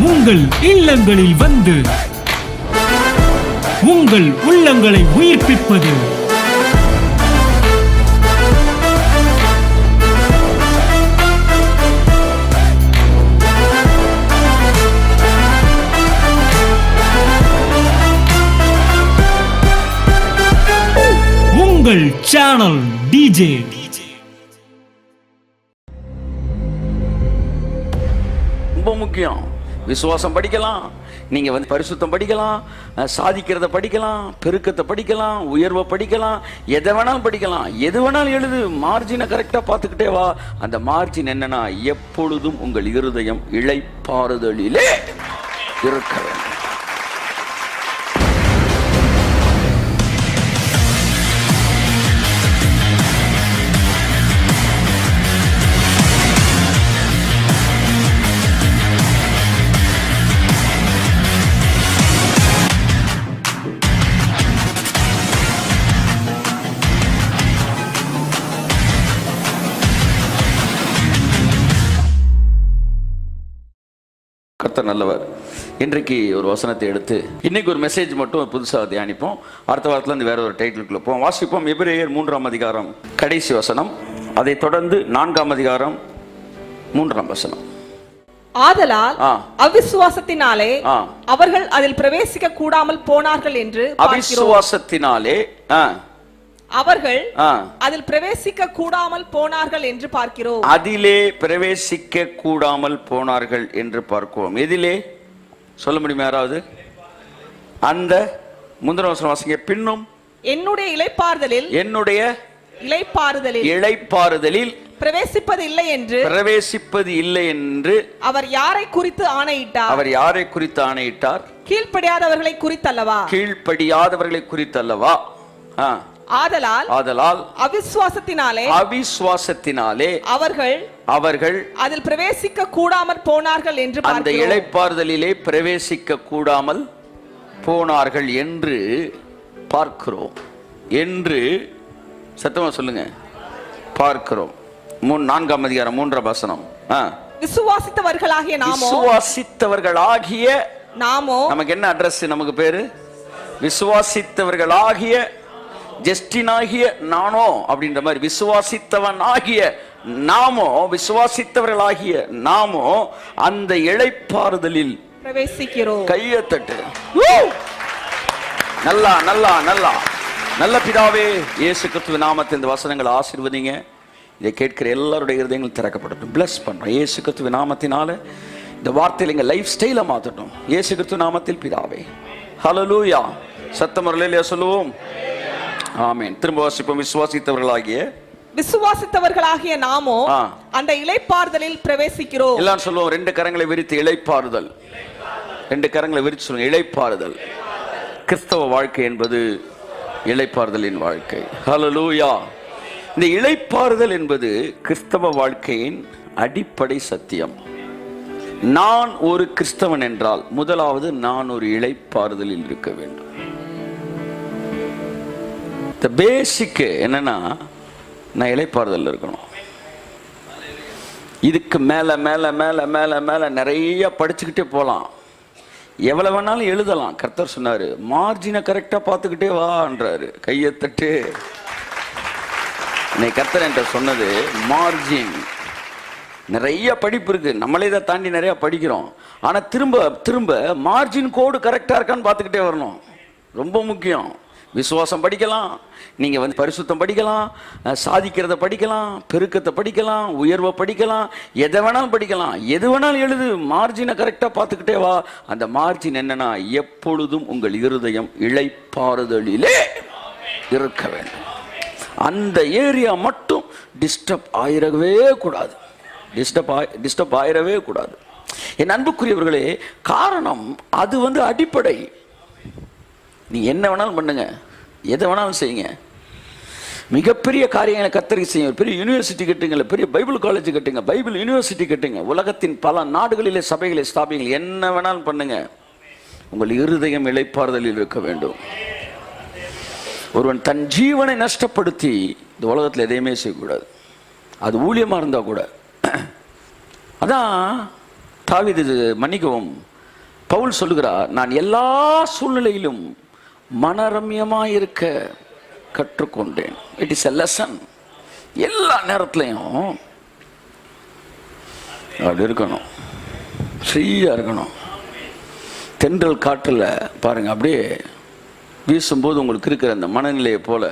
உங்கள் இல்லங்களில் வந்து உங்கள் உள்ளங்களை உயிர்ப்பிப்பது உங்கள் சேனல் டிஜே. ரொம்ப முக்கியம். விசுவாசம் படிக்கலாம், நீங்க பரிசுத்தம் படிக்கலாம், சாதிக்கிறத படிக்கலாம், பெருக்கத்தை படிக்கலாம், உயர்வை படிக்கலாம், எதை வேணாலும் படிக்கலாம், எது வேணாலும் எழுது. மார்ஜினை கரெக்டா பார்த்துக்கிட்டே வா. அந்த மார்ஜின் என்னன்னா, எப்பொழுதும் உங்கள் இருதயம் இளைப்பாறுதலிலே இருக்க வேண்டும். கர்த்தர் நல்லவர். இன்றைக்கு ஒரு வசனத்தை எடுத்து இன்னைக்கு ஒரு மெசேஜ் மட்டும் புதுசாக தியானிப்போம். அடுத்த வாரத்தில் இருந்து வேற ஒரு டைட்டிலுக்குள்ள போவோம். வாசிப்போம். எபிரேயர் 3ஆம் அதிகாரம் கடைசி வசனம், அதை தொடர்ந்து 4ஆம் அதிகாரம் 3ஆம் வசனம். ஆதலால் அவிசுவாசத்தினாலே அவர்கள் அதில் பிரவேசிக்க கூடாமல் போனார்கள் என்று அவிசுவாசத்தினாலே அவர்கள் அதில் பிரவேசிக்க கூடாமல் போனார்கள் என்று பார்க்கிறோம். அதிலே பிரவேசிக்க கூடாமல் போனார்கள் என்று பார்க்கிறோம். எதிலே சொல்ல முடியுமா யாராவது? அந்த முந்தின வசனம் வாசிங்க. பின்னும் என்னுடைய இளைப்பாறுதலில் பிரவேசிப்பது இல்லை என்று அவர் யாரை குறித்து ஆணையிட்டார்? கீழ்ப்படியாதவர்களை குறித்தல்லவா? ஆதலால் அவிசுவாசத்தினாலே அவர்கள் அதில் பிரவேசிக்க கூடாமல் போனார்கள் என்று அந்த இளைப்பாறுதலிலே பிரவேசிக்க கூடாமல் போனார்கள் என்று பார்க்கிறோம். என்று சத்தமா சொல்லுங்க. பார்க்கிறோம். 4ஆம் அதிகாரம் 3ஆம் வசனம். விசுவாசித்தவர்களாகிய நாமோ நமக்கு என்ன அட்ரஸ்? நமக்கு பேரு விசுவாசித்தவர்களாகிய ஜஸ்டினாகிய நானோ அப்படின்ற மாதிரி, விசுவாசித்தவனாகிய விசுவாசித்தவர்களாகிய நாமோ அந்த இளைப்பாறுதலில் பிரவேசிக்கிறோம். கையத்தட்டு. நல்லா நல்லா நல்லா நல்ல பிதாவே, இயேசு கிறிஸ்துவின் நாமத்தில் இந்த வசனங்களை ஆசீர்வதிங்க. இதை கேட்கிற எல்லாருடைய இருதயங்களும் திறக்கப்படட்டும். பிளஸ் பண்றோம் இயேசு கிறிஸ்துவின் நாமத்தினால. இந்த வார்த்தையில் எங்க லைஃப் ஸ்டைலை மாற்றட்டும் இயேசு கிறிஸ்து நாமத்தில் பிதாவே. ஹல்லேலூயா. சத்தம் அல்லேலூயா சொல்லுவோம். ஆமென். திரும்ப வாசிப்போம். விசுவாசித்தவர்களாகிய நாமோ அந்த இளைப்பாறுதலில் பிரவேசிக்கிறோம். எல்லாம் சொல்லுவோம். 2 கரங்களை விரித்து இளைப்பாறுதல். 2 கரங்களை விரித்து சொல்லுங்க. இளைப்பாறுதல். கிறிஸ்தவ வாழ்க்கை என்பது இளைப்பாறுதலின் வாழ்க்கை. ஹல்லேலூயா. இந்த இளைப்பாறுதல் என்பது கிறிஸ்தவ வாழ்க்கையின் அடிப்படை சத்தியம். நான் ஒரு கிறிஸ்தவன் என்றால் முதலாவது நான் ஒரு இளைப்பாறுதலில் இருக்க வேண்டும். பேசிக் என்னன்னா, நான் இளைப்பாறுதல் இருக்கணும். இதுக்கு மேல மேல மேல மேல மேல நிறைய படிச்சுக்கிட்டே போலாம், எவ்வளவு வேணாலும் எழுதலாம். கர்த்தர் சொன்னாரு, மார்ஜினை கரெக்டா பார்த்துக்கிட்டே வான்றாரு. கையத்தட்டு. கர்த்தர் என்ற சொன்னது மார்ஜின். நிறைய படிப்பு இருக்கு, நம்மளே இதை தாண்டி நிறைய படிக்கிறோம். ஆனா திரும்ப திரும்ப மார்ஜின் கோடு கரெக்டா இருக்கான்னு பார்த்துக்கிட்டே வரணும். ரொம்ப முக்கியம். விசுவாசம் படிக்கலாம், நீங்க பரிசுத்தம் படிக்கலாம், சாதிக்கிறத படிக்கலாம், பெருக்கத்தை படிக்கலாம், உயர்வை படிக்கலாம், எதை வேணாலும் படிக்கலாம், எது வேணாலும் எழுது. மார்ஜினை கரெக்டா பார்த்துக்கிட்டே வா. அந்த மார்ஜின் என்னன்னா, எப்பொழுதும் உங்கள் இருதயம் இளைப்பாறுதலிலே இருக்க வேண்டும். அந்த ஏரியா மட்டும் டிஸ்டர்ப் ஆயிரவே கூடாது. டிஸ்டர்ப் ஆயிரவே கூடாது. என் அன்புக்குரியவர்களே, காரணம் அது அடிப்படை. நீ என்ன வேணாலும் பண்ணுங்க, எதை வேணாலும் செய்யுங்க, மிகப்பெரிய காரியங்களை கத்தரிக்கை செய்யுங்க. பெரிய யூனிவர்சிட்டி கட்டுங்க, பெரிய பைபிள் காலேஜ் கட்டுங்க, பைபிள் யூனிவர்சிட்டி கட்டுங்க, உலகத்தின் பல நாடுகளிலே சபைகளை ஸ்தாபிங்க, என்ன வேணாலும் பண்ணுங்க. உங்கள் இருதயம் இளைப்பாறுதலில் இருக்க வேண்டும். ஒருவன் தன் ஜீவனை நஷ்டப்படுத்தி இந்த உலகத்தில் எதையுமே செய்யக்கூடாது. அது ஊழியமாக இருந்தால் கூட. அதான் தாவீது, மன்னிக்கவும், பவுல் சொல்லுகிறார், நான் எல்லா சூழ்நிலையிலும் மனரம்யமாக இருக்க கற்றுக்கொண்டேன். It is a lesson. எல்லா நேரத்துலையும் அப்படி இருக்கணும், ஃப்ரீயாக இருக்கணும். தென்றல் காற்றில் பாருங்கள், அப்படியே வீசும்போது உங்களுக்கு இருக்கிற அந்த மனநிலையை போல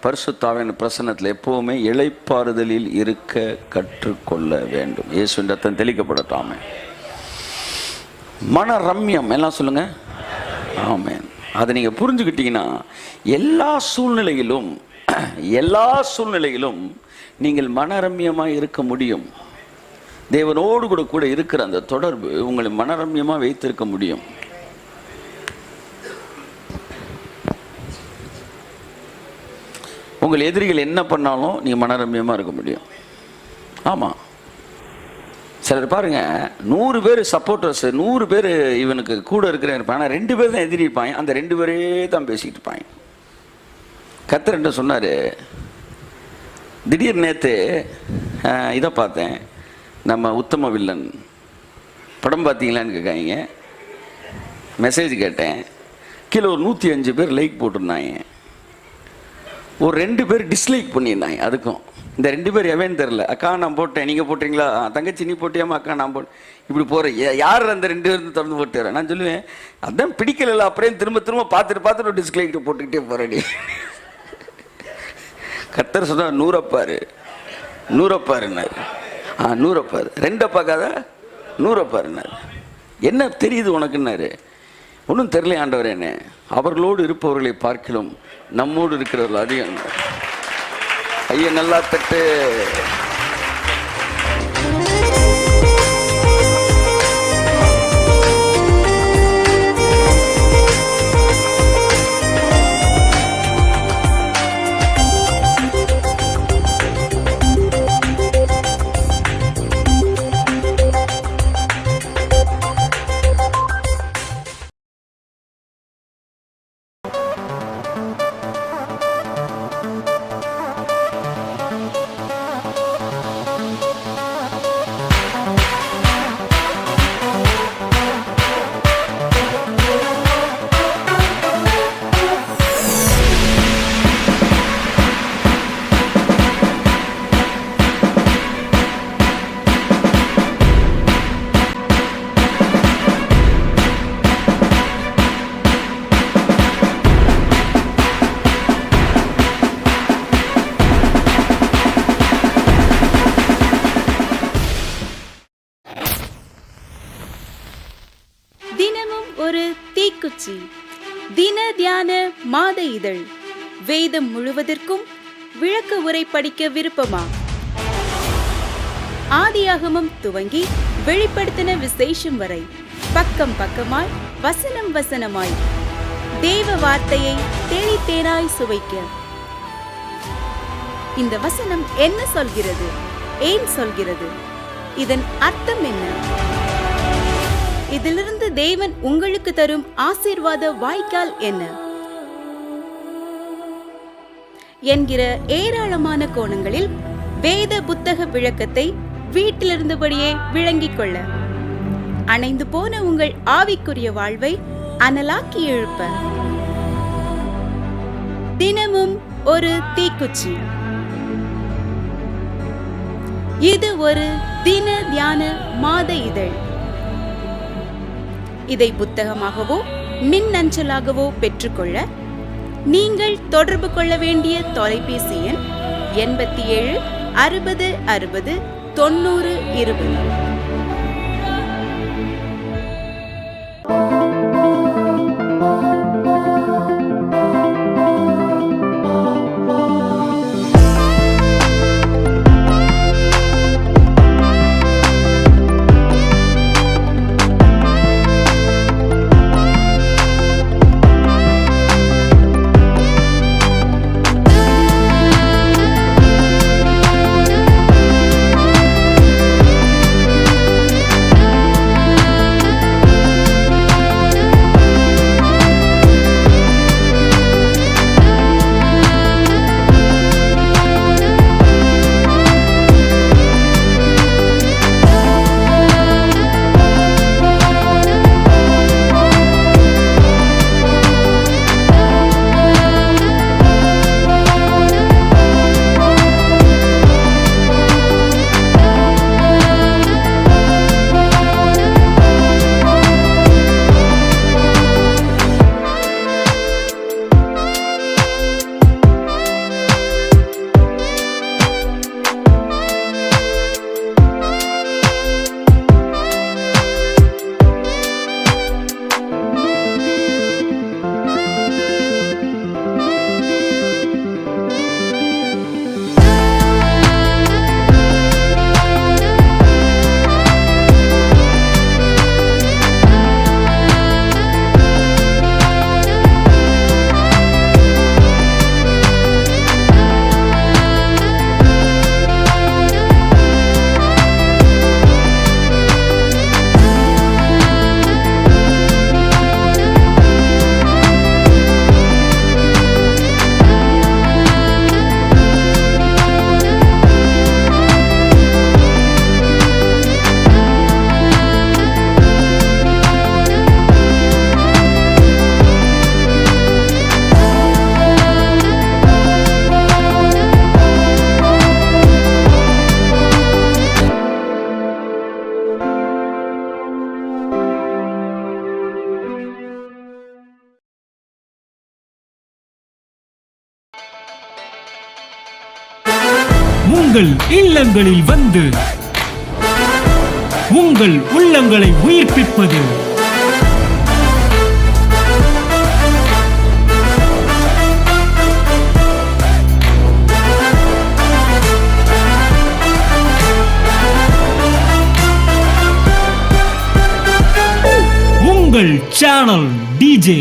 பரிசுத்த ஆவியின் பிரசன்னத்தில் எப்போவுமே இளைப்பாறுதலில் இருக்க கற்றுக்கொள்ள வேண்டும். இயேசுவின் ரத்தம் தெளிக்கப்படட்டாமே. மன ரம்யம் எல்லாம் சொல்லுங்க. ஆமென். அதை நீங்கள் புரிஞ்சுக்கிட்டீங்கன்னா எல்லா சூழ்நிலையிலும் நீங்கள் மனரம்யமாக இருக்க முடியும். தேவனோடு கூட இருக்கிற அந்த தொடர்பு உங்களை மனரம்யமாக வைத்திருக்க முடியும். உங்கள் எதிரிகள் என்ன பண்ணாலும் நீங்கள் மனரம்யமாக இருக்க முடியும். ஆமாம், சிலர் பாருங்க, 100 பேர் சப்போர்ட்டர்ஸ், 100 பேர் இவனுக்கு கூட இருக்கிற இருப்பாங்க, ஆனால் 2 பேர் தான் எதிரி இருப்பாங்க. அந்த 2 பேரே தான் பேசிக்கிட்டு இருப்பாங்க. கர்த்தர் என்ன சொன்னார், திடீர் நேற்று இதை பார்த்தேன், நம்ம உத்தம வில்லன் படம் பார்த்தீங்களான்னு கேட்காங்க. மெசேஜ் கேட்டேன், கீழே ஒரு 105 பேர் லைக் போட்டிருந்தாங்க, ஒரு 2 பேர் டிஸ்லைக் பண்ணியிருந்தாங்க. அதுக்கும் இந்த 2 பேர் எவன்னு தெரில. அக்கா நான் போட்டேன், நீங்கள் போட்டீங்களா? தங்கச்சி நீ போட்டியாமா? அக்கா நான் போட்டேன். இப்படி போகிறேன், யார் அந்த 2 பேரும் திறந்து போட்டு வரேன். நான் சொல்லுவேன், அதான் பிடிக்கல, அப்படியே திரும்ப பார்த்துட்டு ஒரு டிஸ்லைக் போட்டுக்கிட்டே போகிறேன். கர்த்தர் சொன்னார், 100 பாருன்னாரு. 100 பாரு, 2 பார்க்காத, 100 பாருன்னாரு. என்ன தெரியுது உனக்குன்னாரு. ஒன்றும் தெரியல ஆண்டவர், என்ன அவர்களோடு இருப்பவர்களை பார்க்கலாம் நம்மோடு இருக்கிறவர்கள் அதிகம். ஐயா நல்லா தட்டு. தினமும் ஒரு தீக்குச்சி. தின தியான மாத இதழ். வேதம் முழுவதற்கும் விளக்க உரை படிக்க விருப்பமா? ஆதியாகமம் துவங்கி வெளிப்படுத்தின விசேஷம் வரை பக்கம் பக்கமாய், வசனம் வசனமாய், தேவ வார்த்தையை தேனித்தேனாய் சுவைக்க. இந்த வசனம் என்ன சொல்கிறது? ஏன் சொல்கிறது? இதன் அர்த்தம் என்ன? இதிலிருந்து தேவன் உங்களுக்கு தரும் ஆசீர்வாத வாய்க்கால் என்ன என்கிற ஏராளமான கோணங்களில் வேத புத்தக விளக்கத்தை வீட்டிலிருந்தபடியே விளங்கிக் கொள்ள, அணைந்து போன உங்கள் ஆவிக்குரிய வாழ்வை அனலாக்கி எழுப்ப, தினமும் ஒரு தீக்குச்சி. இது ஒரு தின தியான மாத இதழ். இதை புத்தகமாகவோ மின்னஞ்சலாகவோ பெற்றுக்கொள்ள நீங்கள் தொடர்பு கொள்ள வேண்டிய தொலைபேசி எண் 87 60 60 90 20. உங்கள் இல்லங்களில் வந்து உங்கள் உள்ளங்களை உயிர்ப்பிப்பது உங்கள் சேனல் டிஜே.